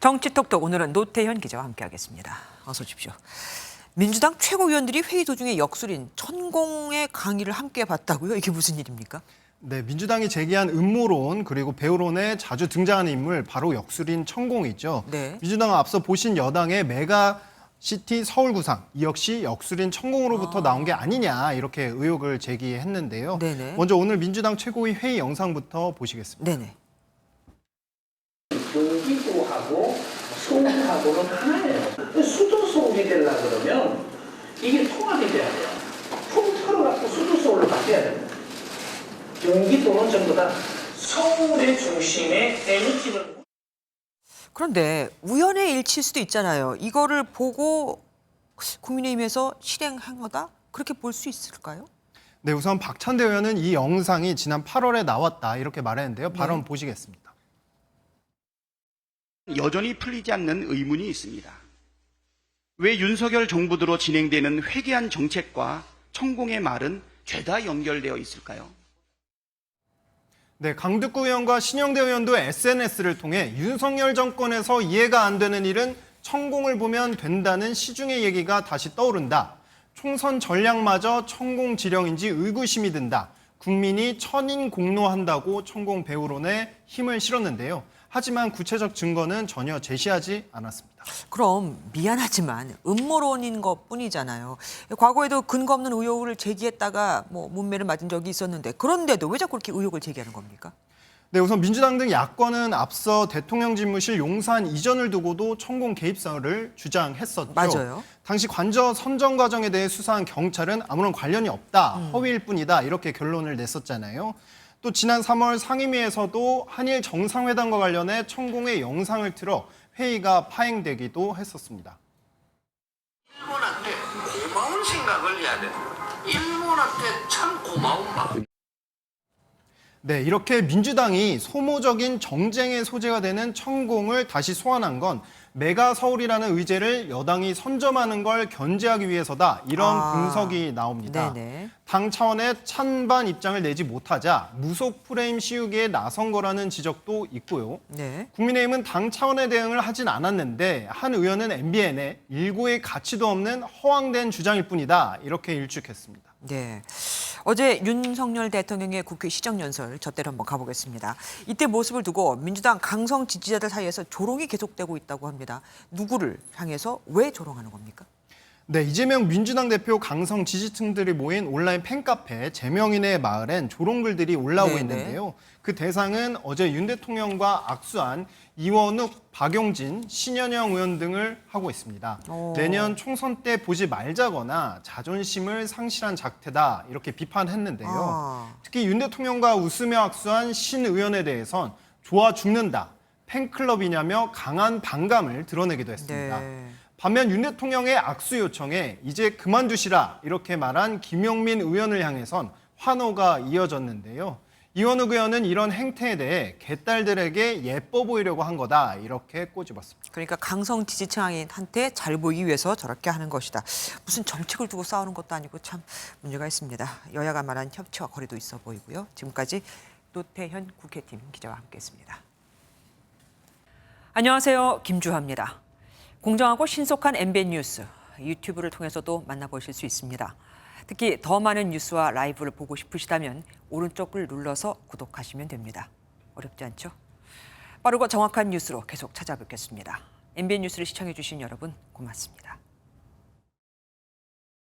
정치톡톡 오늘은 노태현 기자와 함께하겠습니다. 어서 오십시오. 민주당 최고위원들이 회의 도중에 역술인 천공의 강의를 함께 봤다고요? 이게 무슨 일입니까? 네, 민주당이 제기한 음모론 그리고 배우론에 자주 등장하는 인물 바로 역술인 천공이죠. 네. 민주당은 앞서 보신 여당의 메가시티 서울구상 이 역시 역술인 천공으로부터 나온 게 아니냐 이렇게 의혹을 제기했는데요. 네네. 먼저 오늘 민주당 최고위 회의 영상부터 보시겠습니다. 네네. 경기도하고 서울하고는 하나예요. 수도 서울이 되려고 그러면 이게 통합이 돼야 돼요. 통틀어 갖고 수도 서울로 바뀌어야 됩니다. 경기도는 전부 다 서울의 중심에 MT를. 그런데 우연의 일치일 수도 있잖아요. 이거를 보고 국민의힘에서 실행한 거다? 그렇게 볼 수 있을까요? 네, 우선 박찬대 의원은 이 영상이 지난 8월에 나왔다 이렇게 말했는데요. 발언 네. 보시겠습니다. 여전히 풀리지 않는 의문이 있습니다. 왜 윤석열 정부 들어 진행되는 회개한 정책과 천공의 말은 죄다 연결되어 있을까요? 네, 강득구 의원과 신영대 의원도 SNS를 통해 윤석열 정권에서 이해가 안 되는 일은 천공을 보면 된다는 시중의 얘기가 다시 떠오른다. 총선 전략마저 천공 지령인지 의구심이 든다. 국민이 천인공노한다고 천공 배우론에 힘을 실었는데요. 하지만 구체적 증거는 전혀 제시하지 않았습니다. 그럼 미안하지만 음모론인 것뿐이잖아요. 과거에도 근거 없는 의혹을 제기했다가 문매를 맞은 적이 있었는데 그런데도 왜 자꾸 그렇게 의혹을 제기하는 겁니까? 네, 우선 민주당 등 야권은 앞서 대통령 집무실 용산 이전을 두고도 천공 개입설을 주장했었죠. 맞아요. 당시 관저 선정 과정에 대해 수사한 경찰은 아무런 관련이 없다, 허위일 뿐이다 이렇게 결론을 냈었잖아요. 또 지난 3월 상임위에서도 한일 정상회담과 관련해 천공의 영상을 틀어 회의가 파행되기도 했었습니다. 일본한테 고마운 생각을 해야 돼. 일본한테 참 고마운 마음. 네, 이렇게 민주당이 소모적인 정쟁의 소재가 되는 천공을 다시 소환한 건 메가 서울이라는 의제를 여당이 선점하는 걸 견제하기 위해서다. 이런 분석이 나옵니다. 네네. 당 차원의 찬반 입장을 내지 못하자 무속 프레임 씌우기에 나선 거라는 지적도 있고요. 네. 국민의힘은 당 차원의 대응을 하진 않았는데 한 의원은 MBN에 일고의 가치도 없는 허황된 주장일 뿐이다. 이렇게 일축했습니다. 네. 어제 윤석열 대통령의 국회 시정연설 저때로 한번 가보겠습니다. 이때 모습을 두고 민주당 강성 지지자들 사이에서 조롱이 계속되고 있다고 합니다. 누구를 향해서 왜 조롱하는 겁니까? 네, 이재명 민주당 대표 강성 지지층들이 모인 온라인 팬카페 제명인의 마을엔 조롱글들이 올라오고 네네. 있는데요. 그 대상은 어제 윤 대통령과 악수한 이원욱, 박용진, 신현영 의원 등을 하고 있습니다. 내년 총선 때 보지 말자거나 자존심을 상실한 작태다 이렇게 비판했는데요. 특히 윤 대통령과 웃으며 악수한 신 의원에 대해선 좋아 죽는다, 팬클럽이냐며 강한 반감을 드러내기도 했습니다. 네. 반면 윤 대통령의 악수 요청에 이제 그만두시라 이렇게 말한 김용민 의원을 향해선 환호가 이어졌는데요. 이원욱 의원은 이런 행태에 대해 개딸들에게 예뻐 보이려고 한 거다 이렇게 꼬집었습니다. 그러니까 강성 지지층한테 잘 보이기 위해서 저렇게 하는 것이다. 무슨 정책을 두고 싸우는 것도 아니고 참 문제가 있습니다. 여야가 말한 협치와 거리도 있어 보이고요. 지금까지 노태현 국회팀 기자와 함께했습니다. 안녕하세요. 김주하입니다. 공정하고 신속한 MBN 뉴스, 유튜브를 통해서도 만나보실 수 있습니다. 특히 더 많은 뉴스와 라이브를 보고 싶으시다면 오른쪽을 눌러서 구독하시면 됩니다. 어렵지 않죠? 빠르고 정확한 뉴스로 계속 찾아뵙겠습니다. MBN 뉴스를 시청해 주신 여러분 고맙습니다.